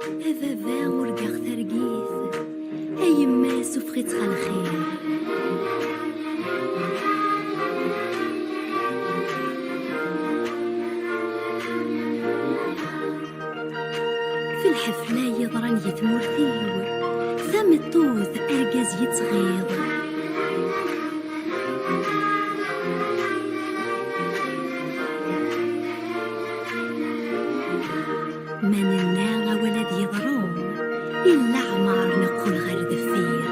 بابا ورقع ترقيث أي ما سفرتها الخير في الحفلة يضرن يتمرثيو ثم الطوث أرقز يتغيظ من الناغة ولد يضرون إلا عمار نقول غير دفير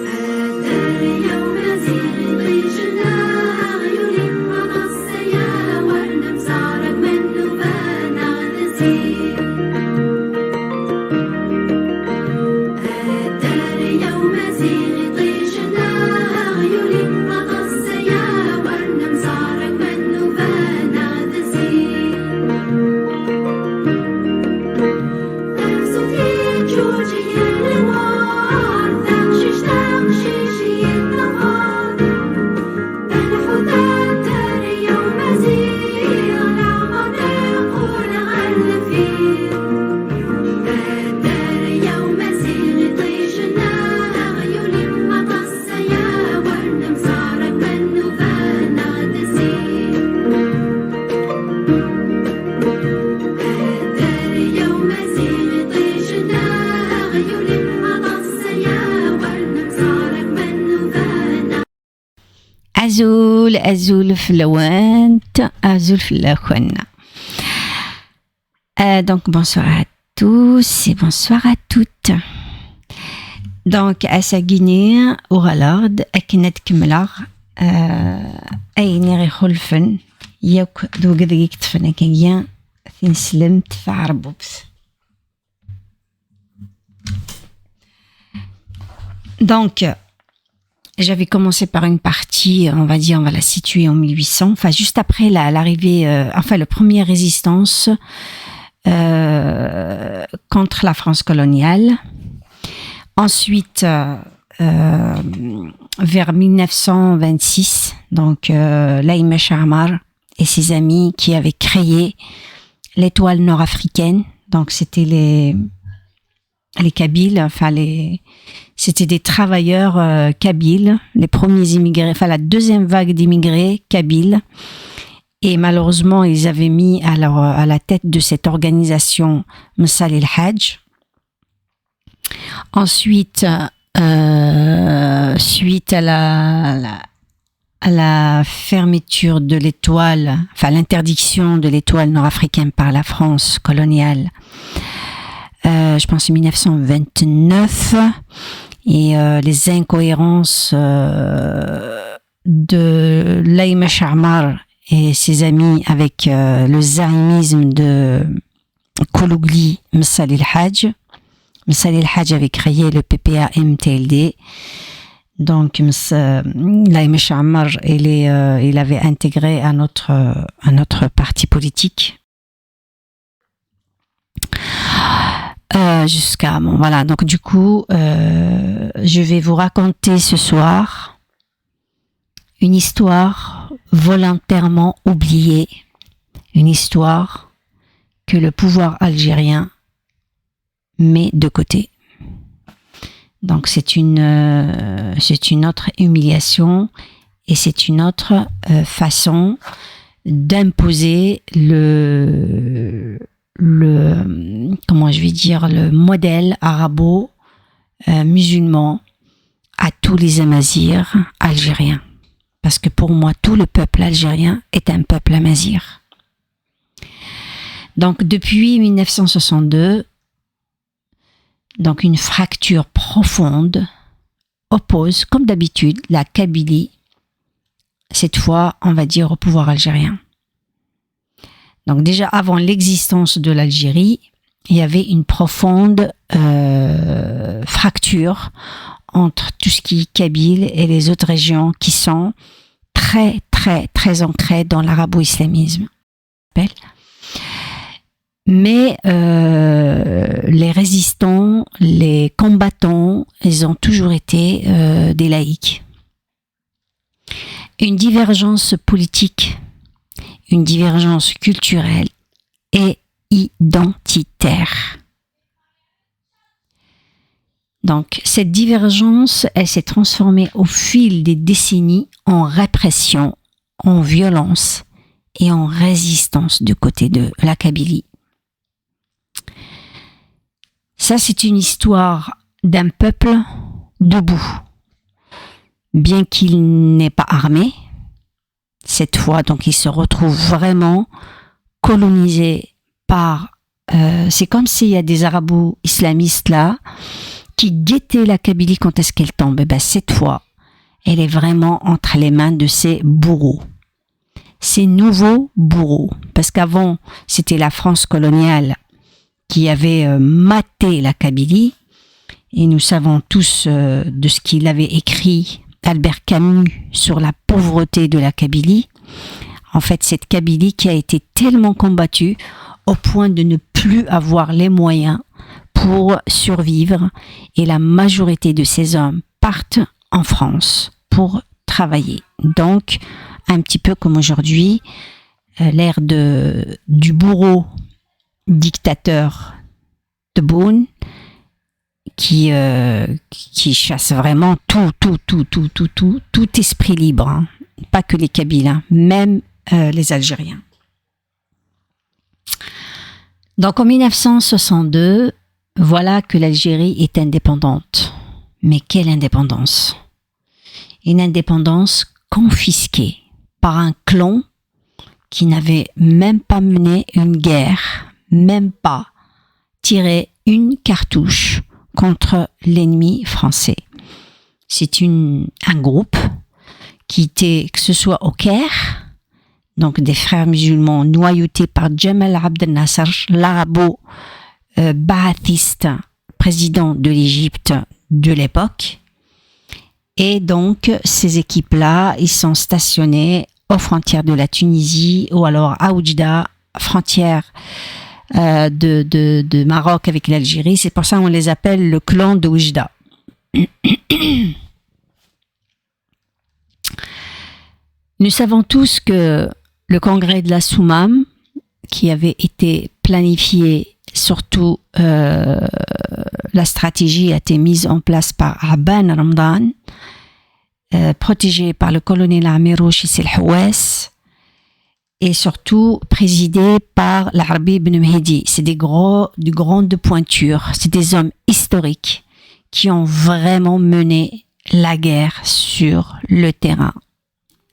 هذا اليوم زين ضيجنا عيوني ونصيا ورنمزارك من نوبانا نزير هذا اليوم زين ضيجنا عيوني ونصيا ورنمزارك من نوبانا نزير Azul Flowant, Azul Flowant. Donc bonsoir à tous et bonsoir à toutes. Donc à sa Guinée, au Ralord, à Kenneth Kemlar, أين خلفن يوك دو قديك تفنكيا ثين سلمت فعربوبس. Donc j'avais commencé par une partie, on va dire, on va la situer en 1800, enfin juste après l'arrivée, enfin la première résistance contre la France coloniale. Ensuite, vers 1926, donc Laïma Charmar et ses amis qui avaient créé l'étoile nord-africaine, donc c'était les Kabyles, enfin c'était des travailleurs kabyles, les premiers immigrés, enfin la deuxième vague d'immigrés kabyles. Et malheureusement, ils avaient mis à la tête de cette organisation Messal el-Hajj. Ensuite, suite à la fermeture de l'étoile, enfin l'interdiction de l'étoile nord-africaine par la France coloniale, je pense en 1929, et les incohérences de Laïma Charmar et ses amis avec le zaïmisme de Koulougli Messal el-Hajj. Messal el-Hajj avait créé le PPA-MTLD. Donc Laïma Charmar il avait intégré un autre parti politique. Jusqu'à bon voilà, donc du coup je vais vous raconter ce soir une histoire volontairement oubliée, une histoire que le pouvoir algérien met de côté. Donc c'est une autre humiliation et c'est une autre façon d'imposer comment je vais dire, le modèle arabo-musulman à tous les amazirs algériens. Parce que pour moi, tout le peuple algérien est un peuple amazir. Donc depuis 1962, donc une fracture profonde oppose, comme d'habitude, la Kabylie, cette fois, on va dire, au pouvoir algérien. Donc déjà avant l'existence de l'Algérie, il y avait une profonde fracture entre tout ce qui est kabyle et les autres régions qui sont très très très ancrées dans l'arabo-islamisme. Mais les résistants, les combattants, ils ont toujours été des laïcs. Une divergence politique, une divergence culturelle et identitaire. Donc, cette divergence, elle s'est transformée au fil des décennies en répression, en violence et en résistance du côté de la Kabylie. Ça, c'est une histoire d'un peuple debout. Bien qu'il n'est pas armé, cette fois, donc, il se retrouve vraiment colonisé par... c'est comme s'il y a des arabo-islamistes là, qui guettait la Kabylie quand est-ce qu'elle tombe. Et ben cette fois, elle est vraiment entre les mains de ces bourreaux. Ces nouveaux bourreaux. Parce qu'avant, c'était la France coloniale qui avait maté la Kabylie. Et nous savons tous de ce qu'il avait écrit Albert Camus sur la pauvreté de la Kabylie. En fait, cette Kabylie qui a été tellement combattue au point de ne plus avoir les moyens pour survivre, et la majorité de ces hommes partent en France pour travailler. Donc, un petit peu comme aujourd'hui, l'ère du bourreau dictateur de Boun, qui chasse vraiment tout esprit libre, hein. Pas que les Kabyles, hein, même les Algériens. Donc en 1962, voilà que l'Algérie est indépendante. Mais quelle indépendance? Une indépendance confisquée par un clan qui n'avait même pas mené une guerre, même pas tiré une cartouche contre l'ennemi français. C'est un groupe qui était, que ce soit au Caire, donc des frères musulmans noyautés par Jamal Abdel Nasser, l'arabo-baathiste, président de l'Égypte de l'époque. Et donc, ces équipes-là, ils sont stationnés aux frontières de la Tunisie ou alors à Oujda, frontière de Maroc avec l'Algérie. C'est pour ça qu'on les appelle le clan de Oujda. Nous savons tous que le congrès de la Soumam, qui avait été planifié, surtout la stratégie a été mise en place par Aban Ramdan, protégé par le colonel Amiro Chissel Houès, et surtout présidé par l'Arabi ibn Mehdi. C'est de grandes pointures, c'est des hommes historiques qui ont vraiment mené la guerre sur le terrain,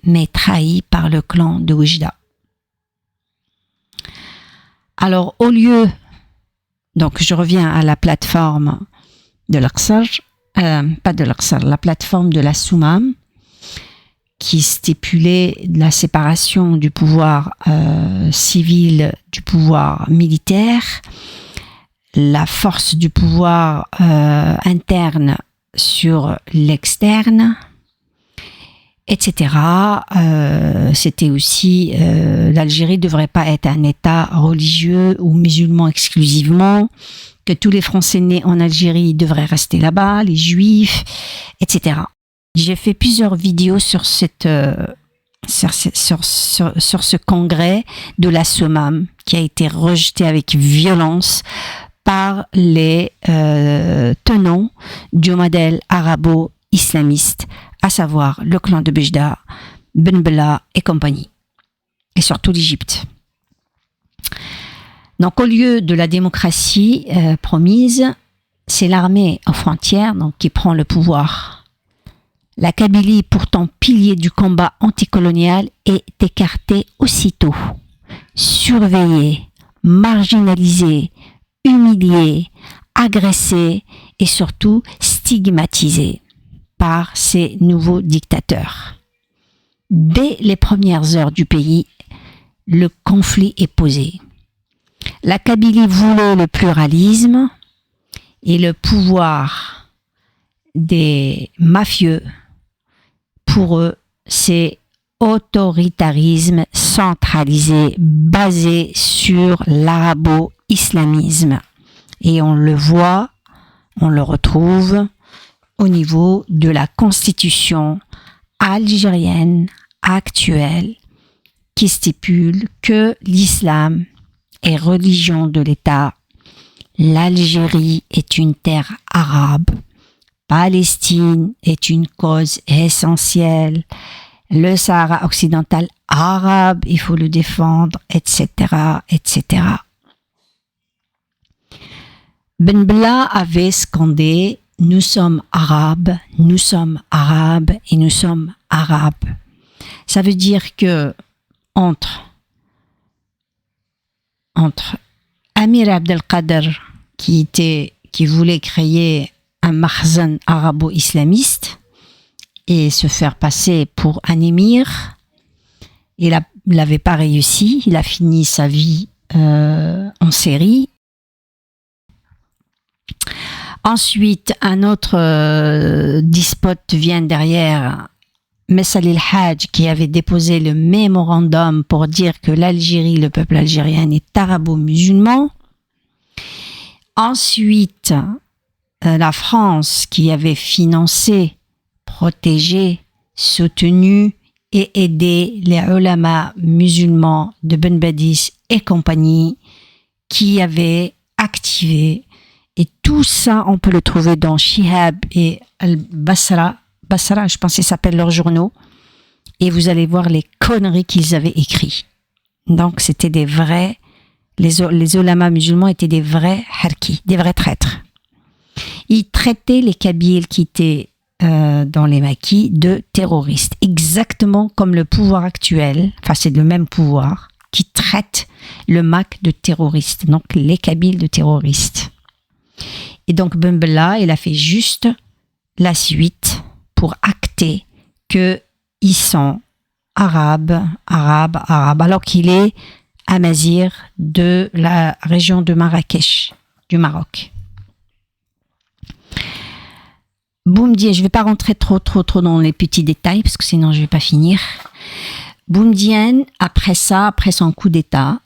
mais trahis par le clan de Oujda. Alors, au lieu, donc je reviens à la plateforme de l'Aqsar, pas de l'Aqsar, la plateforme de la Soumam, qui stipulait la séparation du pouvoir civil du pouvoir militaire, la force du pouvoir interne sur l'externe, etc. C'était aussi l'Algérie ne devrait pas être un État religieux ou musulman exclusivement, que tous les Français nés en Algérie devraient rester là-bas, les Juifs, etc. J'ai fait plusieurs vidéos sur ce congrès de la Soumam qui a été rejeté avec violence par les tenants du modèle arabo-islamiste, à savoir le clan de Bejdar, Ben Bella et compagnie, et surtout l'Égypte. Donc au lieu de la démocratie promise, c'est l'armée aux frontières donc, qui prend le pouvoir. La Kabylie, pourtant pilier du combat anticolonial, est écartée aussitôt, surveillée, marginalisée, humiliée, agressée et surtout stigmatisée par ces nouveaux dictateurs. Dès les premières heures du pays, le conflit est posé. La Kabylie voulait le pluralisme et le pouvoir des mafieux. Pour eux, c'est autoritarisme centralisé basé sur l'arabo-islamisme. Et on le voit, on le retrouve au niveau de la constitution algérienne actuelle qui stipule que l'islam et religion de l'État, l'Algérie est une terre arabe. Palestine est une cause essentielle. Le Sahara occidental arabe, il faut le défendre, etc., etc. Ben Bella avait scandé « Nous sommes arabes et nous sommes arabes. » Ça veut dire que entre Amir Abdelkader, qui voulait créer un makhzen arabo-islamiste et se faire passer pour un émir, il n'avait pas réussi, il a fini sa vie en Syrie. Ensuite, un autre despote vient derrière, Messal el-Hajj, qui avait déposé le mémorandum pour dire que l'Algérie, le peuple algérien, est arabo-musulman. Ensuite, la France, qui avait financé, protégé, soutenu et aidé les ulama musulmans de Ben Badis et compagnie, qui avait activé. Et tout ça, on peut le trouver dans Shihab et Al-Basra, je pense qu'ils s'appellent leurs journaux, et vous allez voir les conneries qu'ils avaient écrites. Donc, c'était des vrais, les ulama musulmans étaient des vrais harkis, des vrais traîtres. Ils traitaient les Kabyles qui étaient dans les maquis de terroristes, exactement comme le pouvoir actuel, enfin c'est le même pouvoir, qui traite le MAC de terroristes, donc les Kabyles de terroristes. Et donc Ben Bella, il a fait juste la suite pour acter qu'ils sont arabes, alors qu'il est amazigh de la région de Marrakech, du Maroc. Boumedienne, je ne vais pas rentrer trop dans les petits détails, parce que sinon je ne vais pas finir. Boumedienne, après son coup d'État,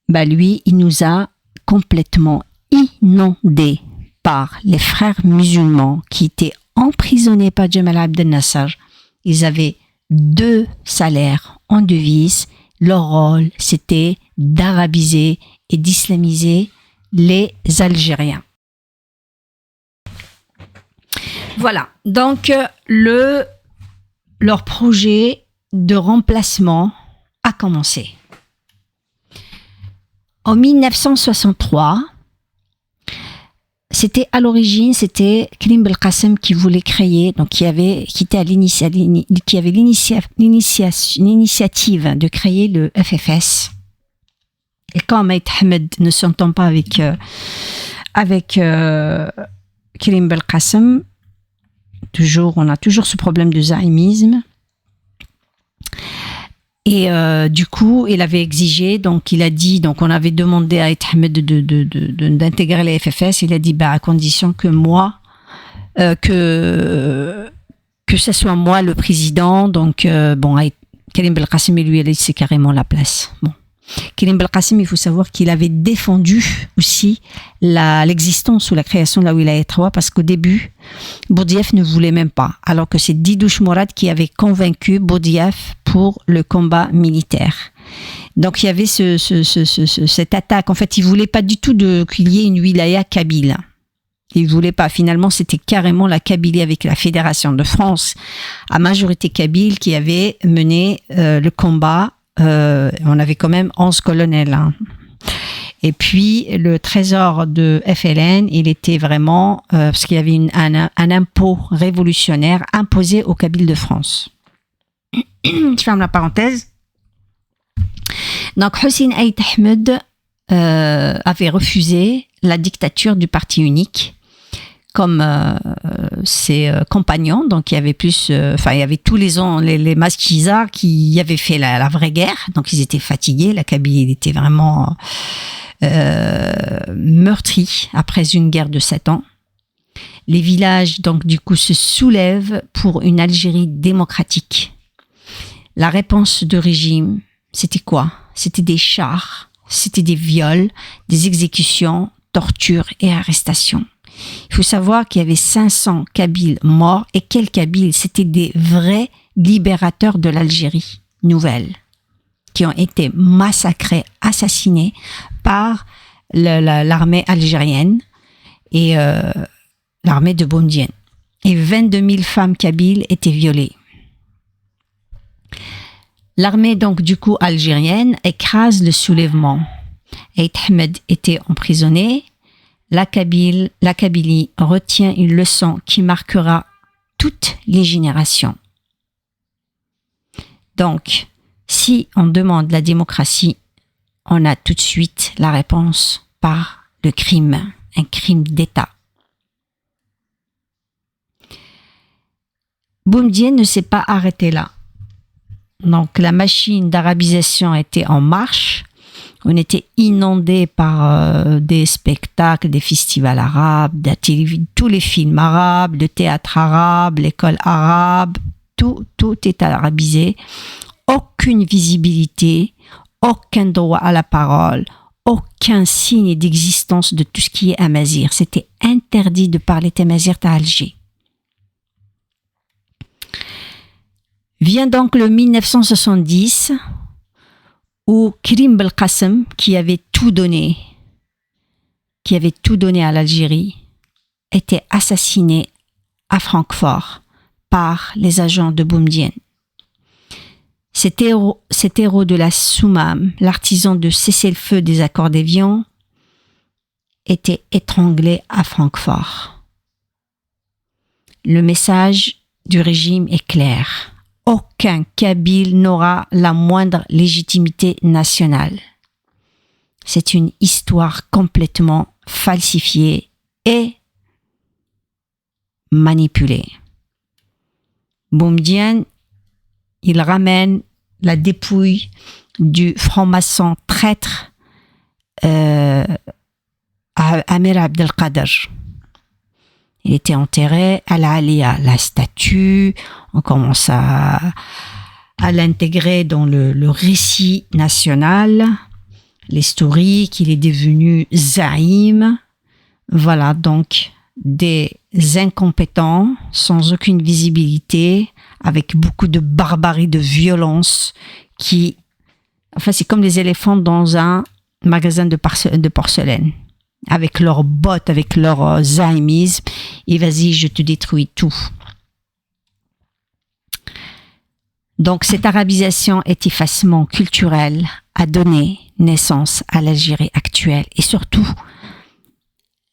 lui, il nous a complètement inondés par les frères musulmans qui étaient emprisonnés par Jamal Abdel Nasser. Ils avaient 2 salaires en devise. Leur rôle, c'était d'arabiser et d'islamiser les Algériens. Voilà, donc leur projet de remplacement a commencé. En 1963, à l'origine, c'était Karim Belkacem qui voulait créer, donc qui avait l'initiative de créer le FFS. Et quand Maït Ahmed ne s'entend pas avec Karim Belkacem, on a toujours ce problème de zaïmisme. Et du coup, il avait exigé, donc il a dit, donc on avait demandé à Aït Ahmed d'intégrer les FFS. Il a dit, à condition que moi, que ce soit moi le président. Donc Karim Belkacem, lui, il a dit, c'est carrément la place. Bon. Karim Belkacem, il faut savoir qu'il avait défendu aussi l'existence ou la création de la Wilaya 3, parce qu'au début, Boudiaf ne voulait même pas, alors que c'est Didouche Mourad qui avait convaincu Boudiaf pour le combat militaire. Donc il y avait cette attaque. En fait, il voulait pas du tout qu'il y ait une Wilaya kabyle. Il voulait pas. Finalement, c'était carrément la Kabylie avec la Fédération de France à majorité kabyle qui avait mené le combat. On avait quand même 11 colonels. Et puis, le trésor de FLN, il était vraiment... parce qu'il y avait un impôt révolutionnaire imposé aux Kabyles de France. Je ferme la parenthèse. Donc, Hussein Aït Ahmed avait refusé la dictature du parti unique comme ses compagnons. Donc il y avait il y avait tous les maquisards qui avaient fait la vraie guerre, donc ils étaient fatigués. La Kabylie était vraiment meurtrie après une guerre de 7 ans. Les villages donc du coup se soulèvent pour une Algérie démocratique. La réponse de régime, c'était quoi? C'était des chars, c'était des viols, des exécutions, tortures et arrestations. Il faut savoir qu'il y avait 500 Kabyles morts, et quels Kabyles? C'était des vrais libérateurs de l'Algérie nouvelle, qui ont été massacrés, assassinés par l'armée algérienne et l'armée de Boumedienne. Et 22 000 femmes kabyles étaient violées. L'armée, donc, du coup, algérienne écrase le soulèvement. Aït Ahmed était emprisonné. La Kabylie retient une leçon qui marquera toutes les générations. Donc, si on demande la démocratie, on a tout de suite la réponse par le crime, un crime d'État. Boumedienne ne s'est pas arrêté là. Donc, la machine d'arabisation était en marche. On était inondé par des spectacles, des festivals arabes, tous les films arabes, le théâtre arabe, l'école arabe, tout est arabisé. Aucune visibilité, aucun droit à la parole, aucun signe d'existence de tout ce qui est amazigh. C'était interdit de parler tamazight à Alger. Vient donc le 1970 où Karim Belkacem, qui avait tout donné à l'Algérie, était assassiné à Francfort par les agents de Boumedienne. Cet héros de la Soumam, l'artisan de cessez-le-feu des accords d'Évian, était étranglé à Francfort. Le message du régime est clair. Aucun Kabyle n'aura la moindre légitimité nationale. C'est une histoire complètement falsifiée et manipulée. Boumedienne, il ramène la dépouille du franc-maçon traître Amir Abdelkader. Il était enterré à l'Alia, la statue. On commence à l'intégrer dans le récit national, l'historique. Il est devenu Zaïm. Voilà, donc des incompétents, sans aucune visibilité, avec beaucoup de barbarie, de violence, c'est comme les éléphants dans un magasin de porcelaine. Avec leurs bottes, avec leur zaïmisme, et vas-y, je te détruis tout. Donc, cette arabisation et effacement culturel a donné naissance à l'Algérie actuelle et surtout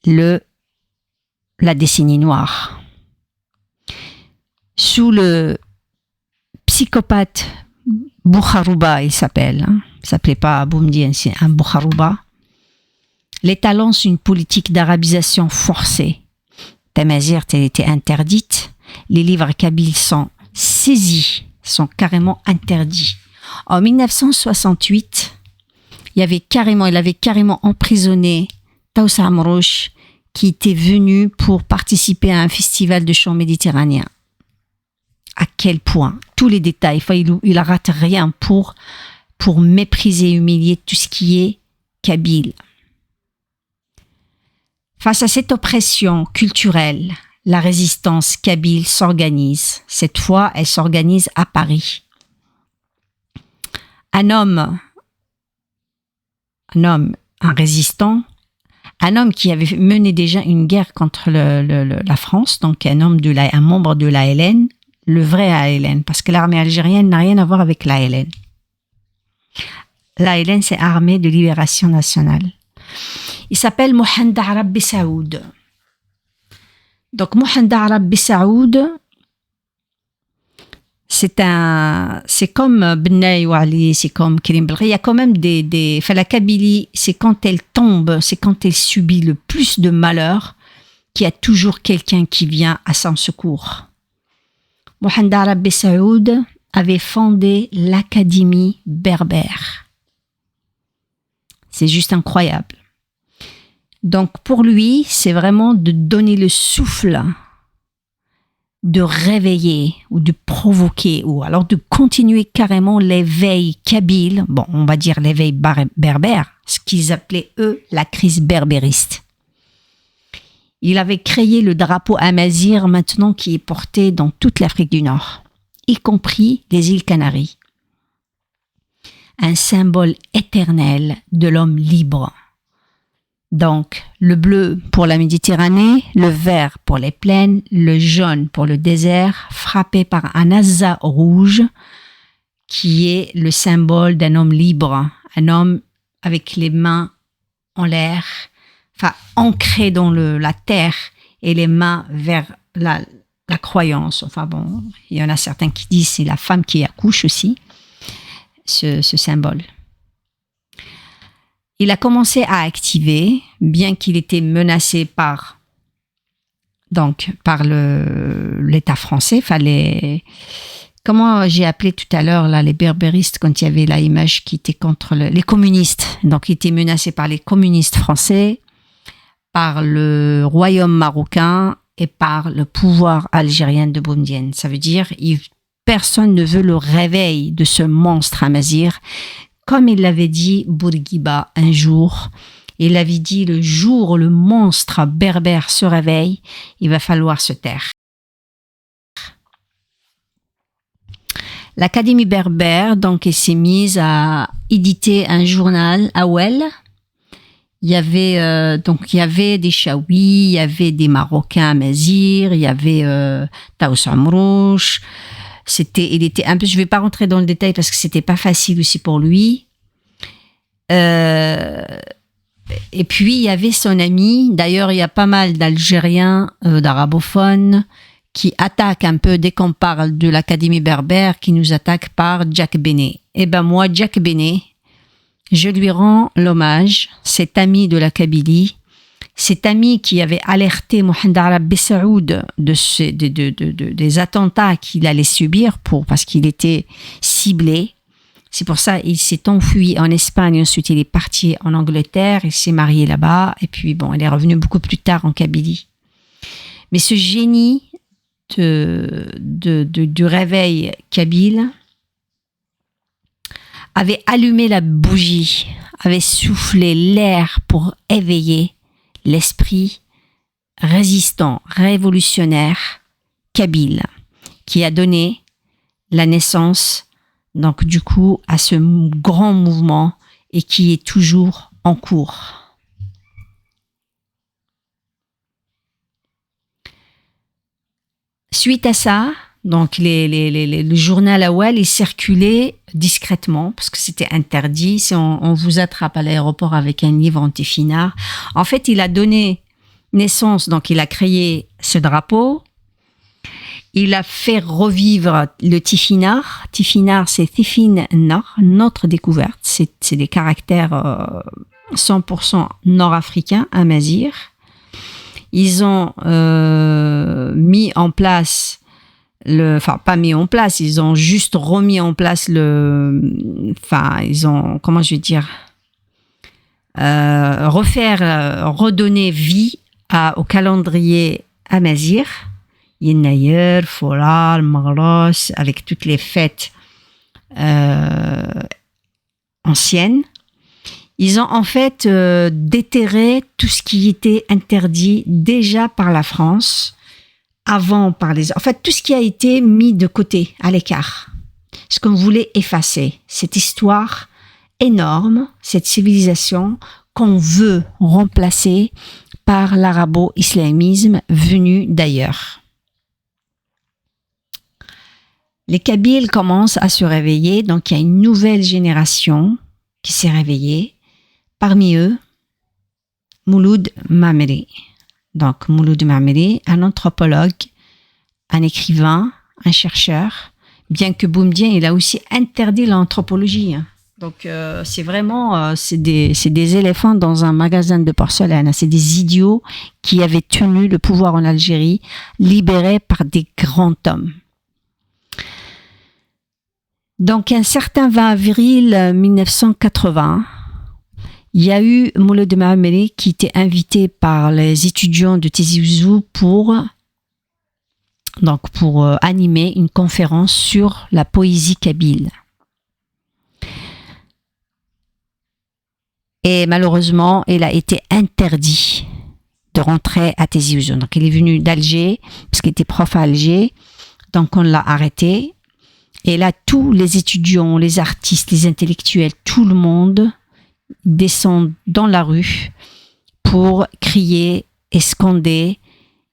la décennie noire. Sous le psychopathe Bouharouba, il s'appelait pas Boumedienne, c'est un Bouharouba. L'État lance une politique d'arabisation forcée. Tamazight était interdite. Les livres kabyles sont saisis, sont carrément interdits. En 1968, il avait carrément emprisonné Taoussa Amrouche, qui était venu pour participer à un festival de chant méditerranéen. À quel point? Tous les détails. Il rate rien pour mépriser et humilier tout ce qui est kabyle. Face à cette oppression culturelle, la résistance kabyle s'organise. Cette fois, elle s'organise à Paris. Un résistant, un homme qui avait mené déjà une guerre contre la France, donc un membre de l'ALN, le vrai ALN, parce que l'armée algérienne n'a rien à voir avec l'ALN. L'ALN, c'est Armée de Libération Nationale. Il s'appelle Mohand Arab Bessaoud. Donc, Mohand Arab Bessaoud, c'est comme Benay Ouali, c'est comme Karim Belkacem. Il y a quand même la Kabylie, c'est quand elle tombe, c'est quand elle subit le plus de malheur, qu'il y a toujours quelqu'un qui vient à son secours. Mohand Arab Bessaoud avait fondé l'Académie berbère. C'est juste incroyable. Donc, pour lui, c'est vraiment de donner le souffle, de réveiller ou de provoquer, ou alors de continuer carrément l'éveil kabyle, bon, on va dire l'éveil berbère, ce qu'ils appelaient, eux, la crise berbériste. Il avait créé le drapeau amazigh maintenant qui est porté dans toute l'Afrique du Nord, y compris les îles Canaries. Un symbole éternel de l'homme libre. Donc, le bleu pour la Méditerranée, le vert pour les plaines, le jaune pour le désert, frappé par un asa rouge qui est le symbole d'un homme libre, un homme avec les mains en l'air, enfin ancré dans la terre et les mains vers la croyance. Enfin bon, il y en a certains qui disent c'est la femme qui accouche aussi, ce symbole. Il a commencé à activer, bien qu'il était menacé par l'État français, enfin comment j'ai appelé tout à l'heure là, les berbéristes quand il y avait la image qui était contre les communistes. Donc il était menacé par les communistes français, par le royaume marocain et par le pouvoir algérien de Boumedienne. Ça veut dire personne ne veut le réveil de ce monstre amazigh. Comme il l'avait dit Bourguiba un jour, il avait dit le jour où le monstre berbère se réveille, il va falloir se taire. L'Académie berbère, donc, elle s'est mise à éditer un journal à Ouel. Il y avait des Chaouis, il y avait des Marocains amazighs, il y avait Taous Amrouche. Il était un peu, je vais pas rentrer dans le détail parce que c'était pas facile aussi pour lui. Et puis il y avait son ami. D'ailleurs, il y a pas mal d'Algériens, d'arabophones qui attaquent un peu dès qu'on parle de l'Académie berbère, qui nous attaquent par Jack Benet. Et ben moi, Jack Benet, je lui rends l'hommage, cet ami de la Kabylie, cet ami qui avait alerté Mohamed Arab Bessaoud des attentats qu'il allait subir parce qu'il était ciblé. C'est pour ça qu'il s'est enfui en Espagne. Ensuite, il est parti en Angleterre. Il s'est marié là-bas. Et puis, bon, il est revenu beaucoup plus tard en Kabylie. Mais ce génie du réveil kabyle avait allumé la bougie, avait soufflé l'air pour éveiller l'esprit résistant, révolutionnaire kabyle, qui a donné la naissance, donc du coup, à ce grand mouvement et qui est toujours en cours. Suite à ça, donc le journal Awal est circulé discrètement parce que c'était interdit. Si on vous attrape à l'aéroport avec un livre anti-finard, en fait, il a donné naissance, donc il a créé ce drapeau. Il a fait revivre le Tifinagh. Tifinagh, c'est Tifin Nord, notre découverte. C'est des caractères 100% nord-africains, amazighs. Ils ont mis en place pas mis en place, ils ont juste remis en place redonner vie au calendrier amazigh, Yennayer, Foral, Magros, avec toutes les fêtes anciennes. Ils ont en fait déterré tout ce qui était interdit déjà par la France, tout ce qui a été mis de côté, à l'écart. Ce qu'on voulait effacer, cette histoire énorme, cette civilisation qu'on veut remplacer par l'arabo-islamisme venu d'ailleurs. Les Kabyles commencent à se réveiller, donc il y a une nouvelle génération qui s'est réveillée. Parmi eux, Mouloud Mameri. Donc, Mouloud Mameri, un anthropologue, un écrivain, un chercheur, bien que Boumedienne, il a aussi interdit l'anthropologie. Donc, c'est vraiment, c'est des éléphants dans un magasin de porcelaine. C'est des idiots qui avaient tenu le pouvoir en Algérie, libérés par des grands hommes. Donc, un certain 20 avril 1980, il y a eu Mouloud Mameri qui était invité par les étudiants de Tizi Ouzou pour animer une conférence sur la poésie kabyle. Et malheureusement, il a été interdit de rentrer à Tizi Ouzou. Donc, il est venu d'Alger, parce qu'il était prof à Alger. Donc, on l'a arrêté. Et là, tous les étudiants, les artistes, les intellectuels, tout le monde descend dans la rue pour crier et scander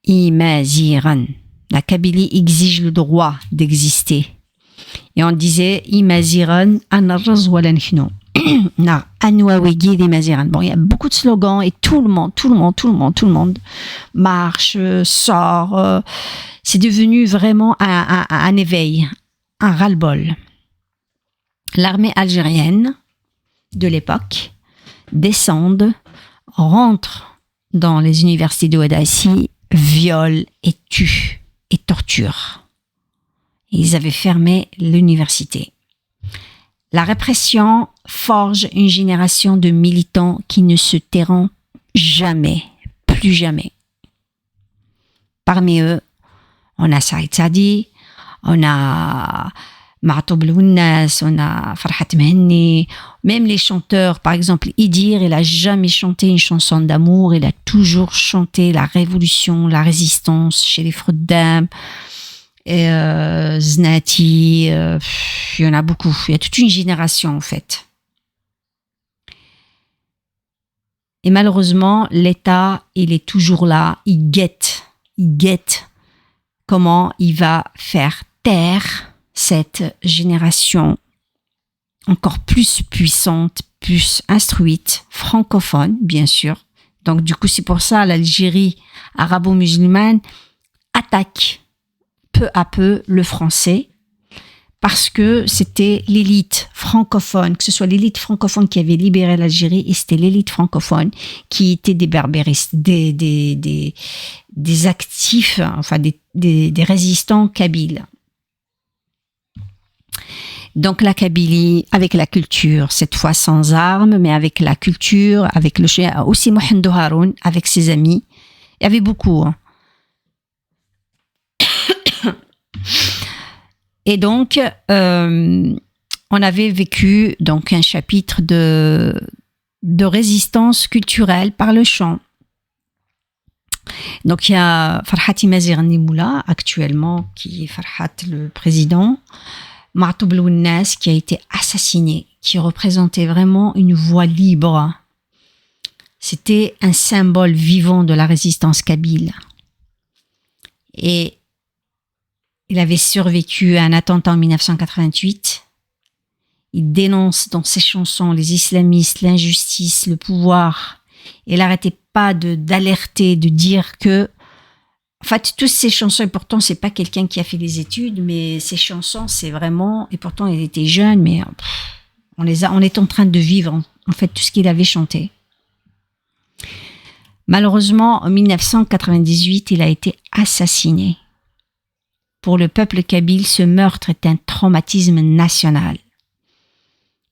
Imaziran. La Kabylie exige le droit d'exister. Et on disait Imaziran anarraz wala nihnu. Bon, il y a beaucoup de slogans et tout le monde marche, sort. C'est devenu vraiment un éveil, un ras-le-bol. L'armée algérienne de l'époque descend, rentre dans les universités de Ouaddaïsi, viole et tue et torture. Ils avaient fermé l'université. La répression forge une génération de militants qui ne se tairont jamais, plus jamais. Parmi eux, on a Saïd Sadi, on a Ma'toub Lounas, on a Farhat Mehenni, même les chanteurs, par exemple Idir, il a jamais chanté une chanson d'amour, il a toujours chanté la révolution, la résistance chez les Froddam, Znati, il y en a beaucoup, il y a toute une génération en fait. Et malheureusement, l'État, il est toujours là, il guette comment il va faire taire cette génération encore plus puissante, plus instruite, francophone, bien sûr. Donc, du coup, c'est pour ça l'Algérie arabo-musulmane attaque peu à peu le français parce que c'était l'élite francophone, que ce soit l'élite francophone qui avait libéré l'Algérie et c'était l'élite francophone qui était des berbéristes, des actifs, enfin des résistants kabyles. Donc la Kabylie, avec la culture, cette fois sans armes, mais avec la culture, avec le chien, aussi Mohamed Haroun, avec ses amis. Il y avait beaucoup. Et donc, on avait vécu donc un chapitre de résistance culturelle par le chant. Donc il y a Farhat Imazigani Moula actuellement, qui est Farhat le président, Ma'toub Lounas qui a été assassiné, qui représentait vraiment une voix libre. C'était un symbole vivant de la résistance kabyle. Et il avait survécu à un attentat en 1988. Il dénonce dans ses chansons les islamistes, l'injustice, le pouvoir. Et il n'arrêtait pas d'alerter, de dire que... En fait, toutes ces chansons, et pourtant, c'est pas quelqu'un qui a fait des études, mais ces chansons, c'est vraiment... Et pourtant, il était jeune, mais on est en train de vivre, en fait, tout ce qu'il avait chanté. Malheureusement, en 1998, il a été assassiné. Pour le peuple kabyle, ce meurtre est un traumatisme national.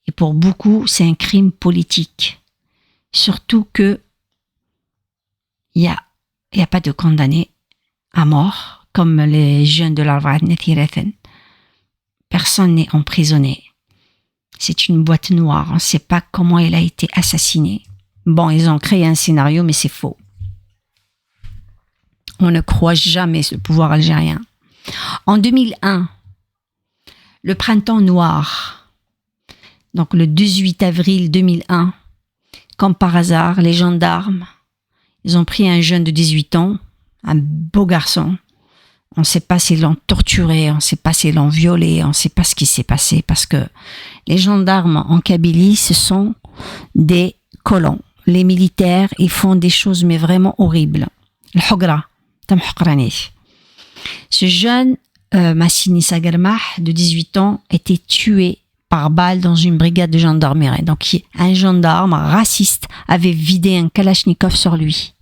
Et pour beaucoup, c'est un crime politique. Surtout que il y a pas de condamné à mort, comme les jeunes de l'Arwad Nethirethen. Personne n'est emprisonné. C'est une boîte noire. On ne sait pas comment il a été assassiné. Bon, ils ont créé un scénario, mais c'est faux. On ne croit jamais ce pouvoir algérien. En 2001, le printemps noir, donc le 18 avril 2001, comme par hasard, les gendarmes, ils ont pris un jeune de 18 ans, un beau garçon. On ne sait pas s'ils l'ont torturé, on ne sait pas s'ils l'ont violé, on ne sait pas ce qui s'est passé parce que les gendarmes en Kabylie, ce sont des colons. Les militaires, ils font des choses mais vraiment horribles. Le Hogra, tam Hokrani. Ce jeune, Massini Sagarmah, de 18 ans, était tué par balle dans une brigade de gendarmerie. Donc, un gendarme raciste avait vidé un kalachnikov sur lui.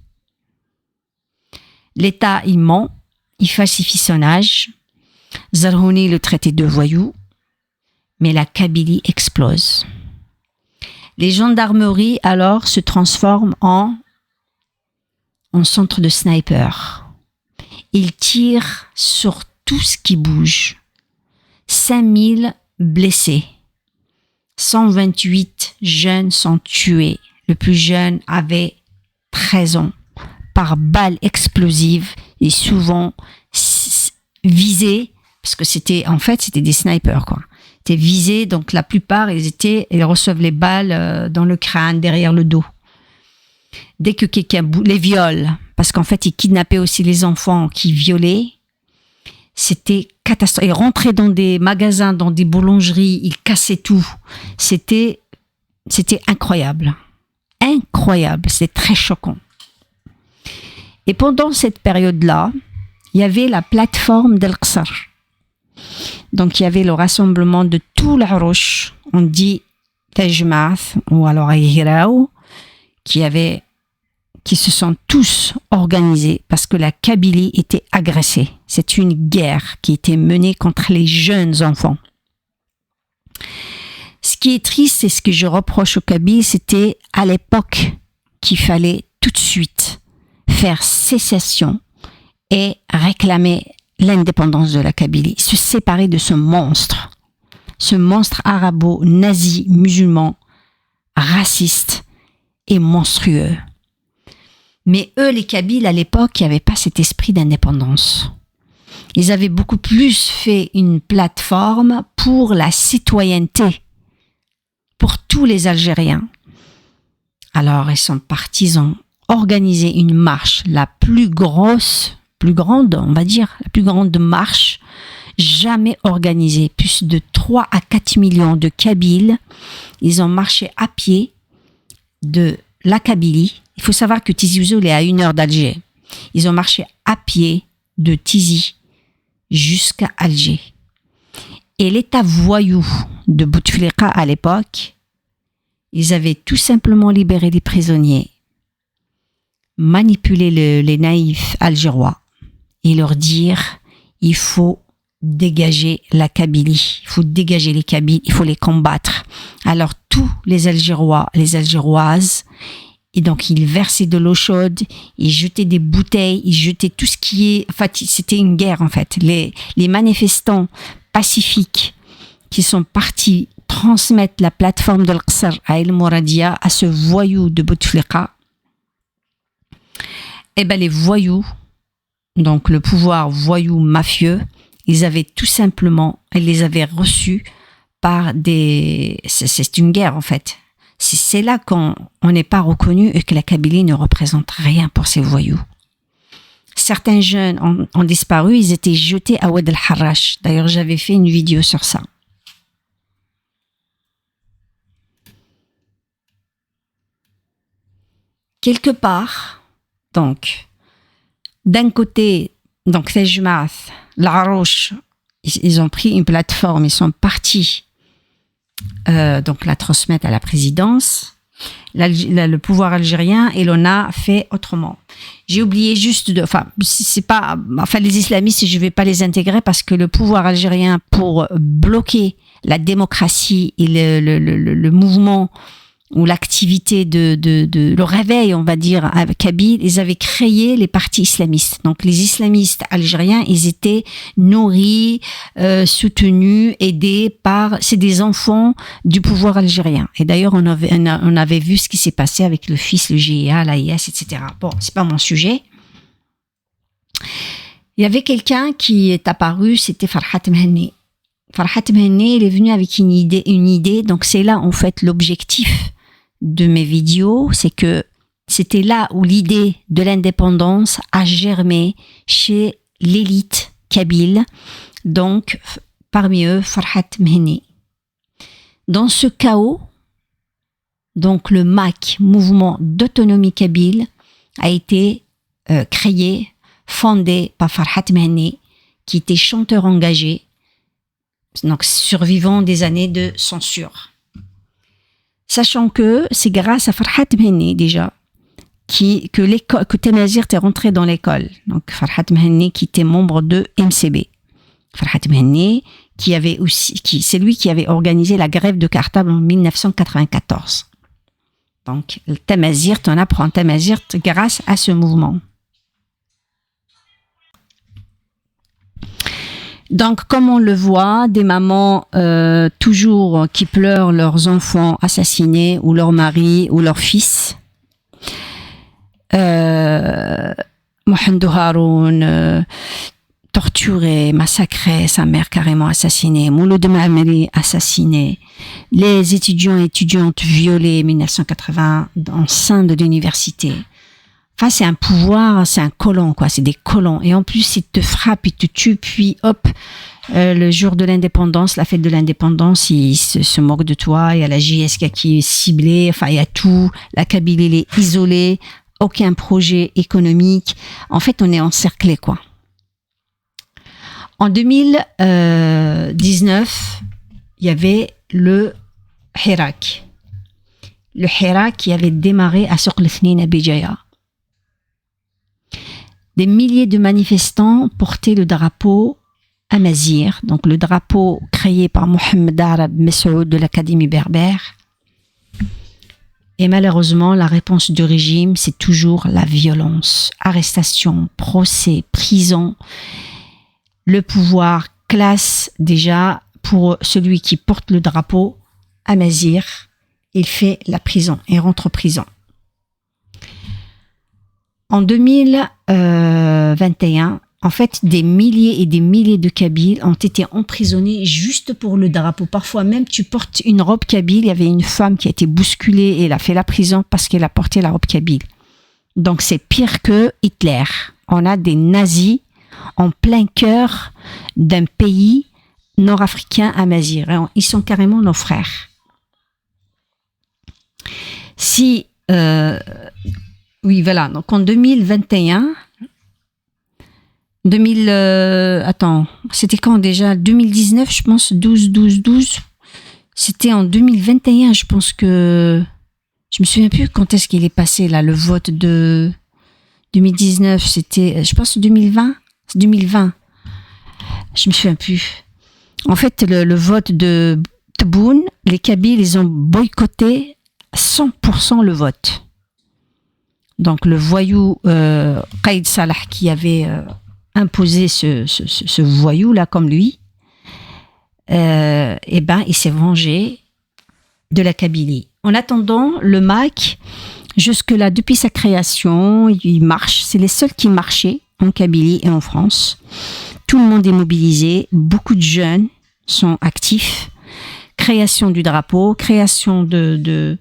L'État, il ment, il falsifie son âge. Zarhouni le traitait de voyou, mais la Kabylie explose. Les gendarmeries, alors, se transforment en centre de snipers. Ils tirent sur tout ce qui bouge. 5000 blessés. 128 jeunes sont tués. Le plus jeune avait 13 ans. Par balles explosives et souvent visés, parce que c'était des snipers, quoi. Ils étaient visés, donc la plupart, ils reçoivent les balles dans le crâne, derrière le dos. dès que quelqu'un les viole, parce qu'en fait, ils kidnappaient aussi les enfants qui violaient, c'était catastrophique. Ils rentraient dans des magasins, dans des boulangeries, ils cassaient tout. C'était incroyable. Incroyable, c'est très choquant. Et pendant cette période-là, il y avait la plateforme d'Al-Qsar. Donc, il y avait le rassemblement de tout l'Arouch, on dit Tajmath ou alors Aïhiraou, qui se sont tous organisés parce que la Kabylie était agressée. C'est une guerre qui était menée contre les jeunes enfants. Ce qui est triste et ce que je reproche aux Kabyles, c'était à l'époque qu'il fallait tout de suite faire sécession et réclamer l'indépendance de la Kabylie, se séparer de ce monstre arabo-nazi, musulman, raciste et monstrueux. Mais eux, les Kabyles, à l'époque, ils n'avaient pas cet esprit d'indépendance. Ils avaient beaucoup plus fait une plateforme pour la citoyenneté, pour tous les Algériens. Alors, ils sont partis, ils ont organisé une marche, la plus grande, on va dire, la plus grande marche jamais organisée. Plus de 3 à 4 millions de Kabyles, ils ont marché à pied de la Kabylie. Il faut savoir que Tizi Ouzou est à 1 heure d'Alger. Ils ont marché à pied de Tizi jusqu'à Alger. Et l'état voyou de Bouteflika à l'époque, ils avaient tout simplement libéré les prisonniers, manipulé les naïfs algérois et leur dire il faut dégager la Kabylie, il faut dégager les Kabyles, il faut les combattre. Alors tous les Algérois, les Algéroises, et donc ils versaient de l'eau chaude, ils jetaient des bouteilles, ils jetaient tout ce qui est... Enfin, c'était une guerre en fait. Les manifestants pacifiques qui sont partis transmettre la plateforme d'Al-Qsar à El Mouradia, à ce voyou de Bouteflika, eh ben les voyous, donc le pouvoir voyou mafieux, ils les avaient reçus par des... C'est une guerre en fait. C'est là qu'on n'est pas reconnu et que la Kabylie ne représente rien pour ces voyous. Certains jeunes ont disparu, ils étaient jetés à Oued el-Harrach. D'ailleurs, j'avais fait une vidéo sur ça. Quelque part, donc, d'un côté, donc Tajmath, l'Arouch, ils ont pris une plateforme, ils sont partis donc la transmettre à la présidence, le pouvoir algérien, et l'on a fait autrement. J'ai oublié juste les islamistes, je ne vais pas les intégrer parce que le pouvoir algérien, pour bloquer la démocratie et le mouvement ou l'activité le réveil, on va dire, avec Kabyle, ils avaient créé les partis islamistes. Donc, les islamistes algériens, ils étaient nourris, soutenus, aidés c'est des enfants du pouvoir algérien. Et d'ailleurs, on avait vu ce qui s'est passé avec le fils, le GIA, l'AIS, etc. Bon, c'est pas mon sujet. Il y avait quelqu'un qui est apparu, c'était Farhat Mhenni. Farhat Mhenni, il est venu avec une idée. Donc, c'est là, en fait, l'objectif de mes vidéos, c'est que c'était là où l'idée de l'indépendance a germé chez l'élite kabyle, donc parmi eux Farhat Mhenni. Dans ce chaos, donc le MAK, Mouvement d'autonomie kabyle, a été créé, fondé par Farhat Mhenni, qui était chanteur engagé, donc survivant des années de censure. Sachant que c'est grâce à Farhat Mhenni déjà que Tamazirt est rentré dans l'école. Donc Farhat Mhenni qui était membre de MCB. Farhat Mhenni c'est lui qui avait organisé la grève de Cartable en 1994. Donc Tamazirt, on apprend Tamazirt grâce à ce mouvement. Donc, comme on le voit, des mamans toujours qui pleurent leurs enfants assassinés ou leur mari ou leur fils. Mohamedou Haroun, torturé, massacré, sa mère carrément assassinée, Mouloud Maamri assassiné, les étudiants et étudiantes violés en 1980 en sein de l'université. Enfin, c'est un pouvoir, c'est un colon, quoi. C'est des colons. Et en plus, ils te frappent, ils te tuent, puis hop, le jour de l'indépendance, la fête de l'indépendance, ils se moquent de toi. Il y a la JSK qui est ciblée. Enfin, il y a tout. La Kabylie, elle est isolée. Aucun projet économique. En fait, on est encerclé, quoi. En 2019, il y avait le Hirak. Le Hirak qui avait démarré à Souq al-Ithnin à Béjaïa. Des milliers de manifestants portaient le drapeau Amazir, donc le drapeau créé par Mohamed Arab Messoud de l'Académie berbère. Et malheureusement, la réponse du régime, c'est toujours la violence. Arrestation, procès, prison. Le pouvoir classe déjà pour celui qui porte le drapeau Amazir, il fait la prison, il rentre en prison. En 2021, en fait, des milliers et des milliers de Kabyles ont été emprisonnés juste pour le drapeau. Parfois même, tu portes une robe kabyle. Il y avait une femme qui a été bousculée et elle a fait la prison parce qu'elle a porté la robe kabyle. Donc, c'est pire que Hitler. On a des nazis en plein cœur d'un pays nord-africain amazigh. Ils sont carrément nos frères. Oui, voilà. Donc, en 2021... c'était quand déjà 2019, je pense, 12. C'était en 2021, je pense que... Je me souviens plus quand est-ce qu'il est passé, là, le vote de 2019. C'était, je pense, 2020. C'est 2020. Je me souviens plus. En fait, le vote de Tebboune, les Kabyles, ils ont boycotté 100% le vote. Donc, le voyou Qaïd Salah qui avait... imposer ce voyou-là comme lui, il s'est vengé de la Kabylie. En attendant, le MAC, jusque-là, depuis sa création, il marche. C'est les seuls qui marchaient en Kabylie et en France. Tout le monde est mobilisé. Beaucoup de jeunes sont actifs. Création du drapeau, création de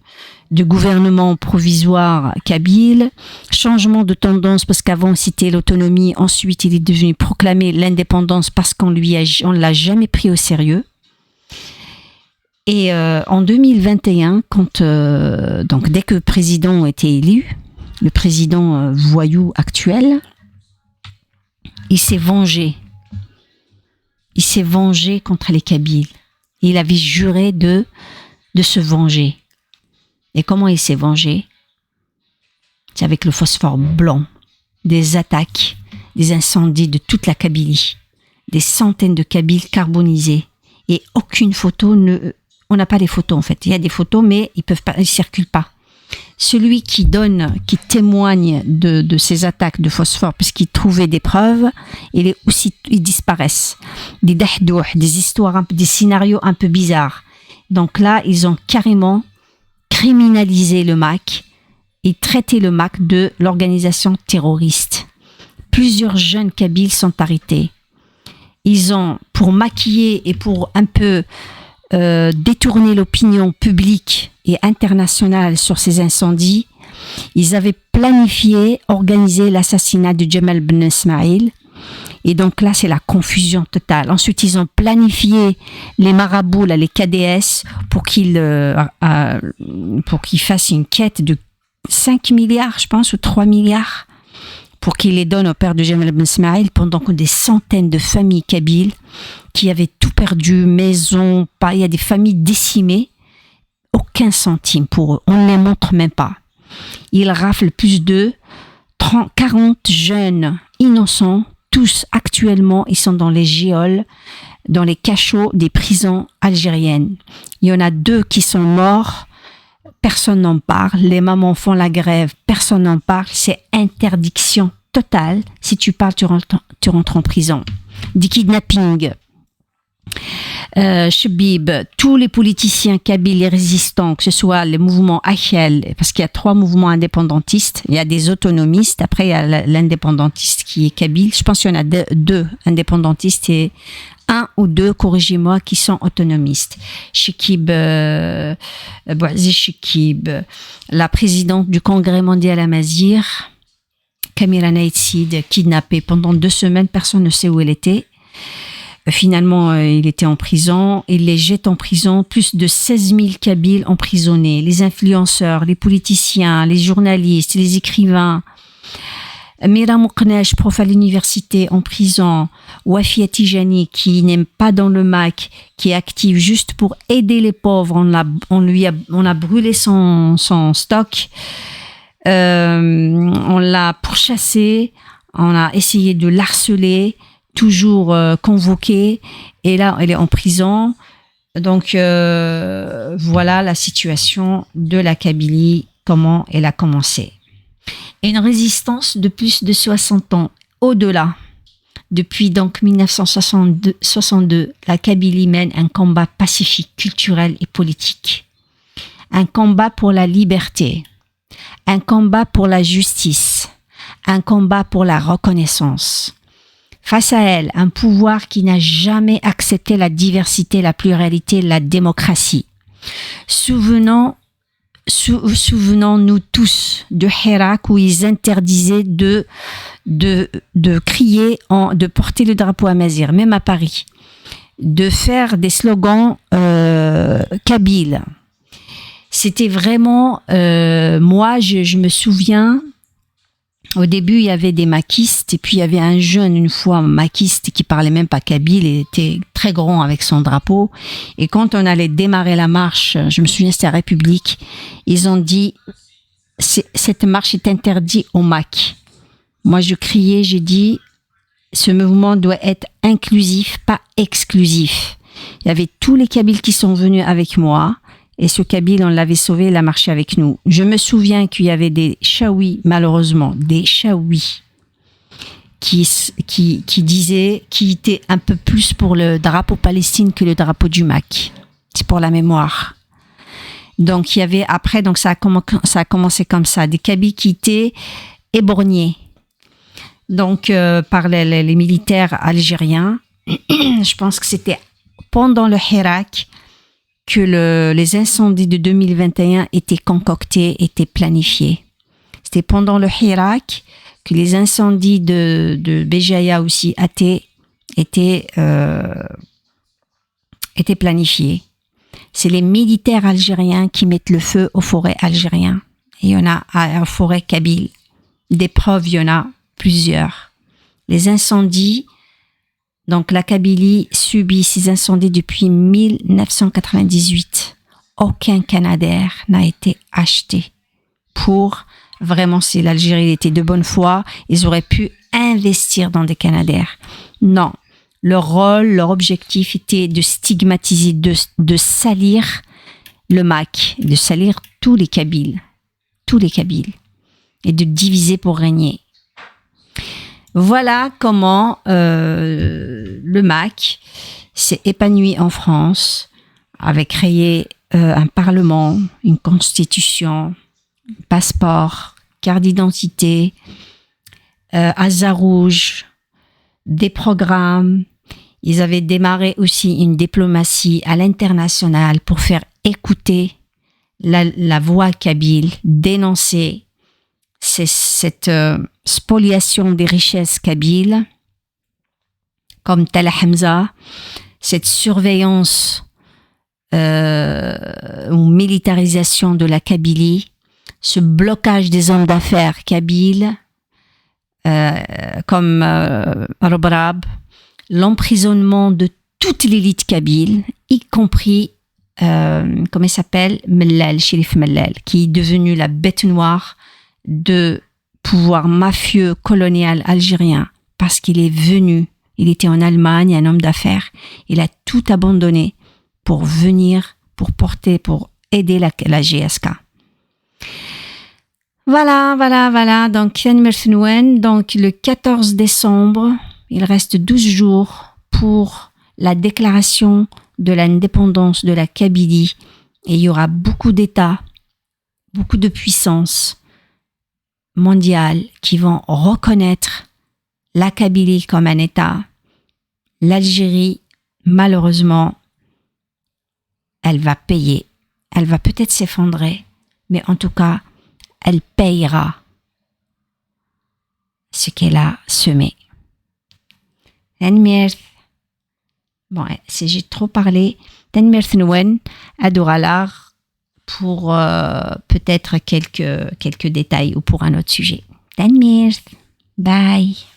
gouvernement provisoire kabyle, changement de tendance parce qu'avant c'était l'autonomie, ensuite il est devenu proclamer l'indépendance parce on l'a jamais pris au sérieux. Et en 2021, donc dès que le président était élu, le président voyou actuel, il s'est vengé. Il s'est vengé contre les Kabyles. Il avait juré de se venger. Et comment il s'est vengé? C'est avec le phosphore blanc, des attaques, des incendies de toute la Kabylie, des centaines de Kabyles carbonisés et aucune photo on n'a pas les photos en fait. Il y a des photos mais ils circulent pas. Celui qui témoigne de ces attaques de phosphore puisqu'il trouvait des preuves, ils disparaissent. Des dahdouh, des histoires, des scénarios un peu bizarres. Donc là, ils ont carrément criminaliser le MAC et traiter le MAC de l'organisation terroriste. Plusieurs jeunes Kabyles sont arrêtés. Ils ont, pour maquiller et pour un peu détourner l'opinion publique et internationale sur ces incendies, ils avaient planifié, organisé l'assassinat de Jamal Ben Ismail. Et donc là, c'est la confusion totale. Ensuite, ils ont planifié les marabouts, là, les KDS, pour qu'ils fassent une quête de 5 milliards, je pense, ou 3 milliards, pour qu'ils les donnent au père de Jamal Ben Ismail, pendant que des centaines de familles kabyles qui avaient tout perdu, maison, il y a des familles décimées, aucun centime pour eux. On ne les montre même pas. Ils raflent plus de 40 jeunes innocents. Tous, actuellement, ils sont dans les geôles, dans les cachots des prisons algériennes. Il y en a 2 qui sont morts. Personne n'en parle. Les mamans font la grève. Personne n'en parle. C'est interdiction totale. Si tu parles, tu rentres en prison. Des kidnappings. Chebib, tous les politiciens kabyles et résistants, que ce soit les mouvements Achel, parce qu'il y a 3 mouvements indépendantistes, il y a des autonomistes, après il y a l'indépendantiste qui est kabyle, je pense qu'il y en a 2 indépendantistes et 1 ou 2, corrigez-moi, qui sont autonomistes. Chekib Bouazi Chekib, la présidente du Congrès mondial Amazigh, Kamila Naïtsid, kidnappée pendant 2 semaines, personne ne sait où elle était. Finalement, il était en prison. Il les jette en prison. Plus de 16 000 Kabyles emprisonnés. Les influenceurs, les politiciens, les journalistes, les écrivains. Mira Mouknesh, prof à l'université, en prison. Wafia Tijani, qui n'est pas dans le MAC, qui est active juste pour aider les pauvres. On a brûlé son stock. On l'a pourchassé. On a essayé de l'harceler. Toujours convoquée, et là elle est en prison. Donc voilà la situation de la Kabylie, comment elle a commencé. Et une résistance de plus de 60 ans, au-delà. Depuis donc 1962, la Kabylie mène un combat pacifique, culturel et politique. Un combat pour la liberté, un combat pour la justice, un combat pour la reconnaissance. Face à elle, un pouvoir qui n'a jamais accepté la diversité, la pluralité, la démocratie. Souvenons-nous tous de Hirak où ils interdisaient de crier, de porter le drapeau amazigh, même à Paris, de faire des slogans kabyles. C'était vraiment, moi je me souviens. Au début, il y avait des maquistes et puis il y avait un jeune, une fois, maquiste qui parlait même pas kabyle et était très grand avec son drapeau. Et quand on allait démarrer la marche, je me souviens, c'était à République, ils ont dit, cette marche est interdite au MAC. Moi, je criais, j'ai dit, ce mouvement doit être inclusif, pas exclusif. Il y avait tous les Kabyles qui sont venus avec moi. Et ce Kabyle, on l'avait sauvé, il a marché avec nous. Je me souviens qu'il y avait des Chaouis, malheureusement, des Chaouis qui disaient, qui étaient un peu plus pour le drapeau Palestine que le drapeau du MAC. C'est pour la mémoire. Donc, il y avait, après, donc ça a commencé comme ça, des Kabyles qui étaient éborgnés. Donc, par les militaires algériens. Je pense que c'était pendant le Hirak que les incendies de 2021 étaient concoctés, étaient planifiés. C'était pendant le Hirak que les incendies de Béjaïa aussi étaient planifiés. C'est les militaires algériens qui mettent le feu aux forêts algériennes. Et il y en a aux forêts kabyles. Des preuves, il y en a plusieurs. Les incendies. Donc, la Kabylie subit ces incendies depuis 1998. Aucun Canadair n'a été acheté pour, vraiment, si l'Algérie était de bonne foi, ils auraient pu investir dans des Canadair. Non. Leur rôle, leur objectif était de stigmatiser, de salir le MAC, de salir tous les Kabyles, et de diviser pour régner. Voilà comment le MAC s'est épanoui en France, avait créé un parlement, une constitution, un passeport, carte d'identité, Asa rouge, des programmes. Ils avaient démarré aussi une diplomatie à l'international pour faire écouter la voix kabyle, dénoncer cette spoliation des richesses kabyles, comme Talla Hamza, cette surveillance ou militarisation de la Kabylie, ce blocage des hommes d'affaires kabyles, comme Robrab, l'emprisonnement de toute l'élite kabyle, y compris, comment il s'appelle, Mellal, Chérif Mellal, qui est devenu la bête noire de pouvoir mafieux colonial algérien, parce qu'il est venu, il était en Allemagne, un homme d'affaires, il a tout abandonné pour venir, pour aider la GSK. Voilà. Donc, le 14 décembre, il reste 12 jours pour la déclaration de l'indépendance de la Kabylie et il y aura beaucoup d'États, beaucoup de puissances mondiales qui vont reconnaître la Kabylie comme un État, l'Algérie, malheureusement, elle va payer. Elle va peut-être s'effondrer, mais en tout cas, elle payera ce qu'elle a semé. Bon, si j'ai trop parlé, pour peut-être quelques détails ou pour un autre sujet. Bye.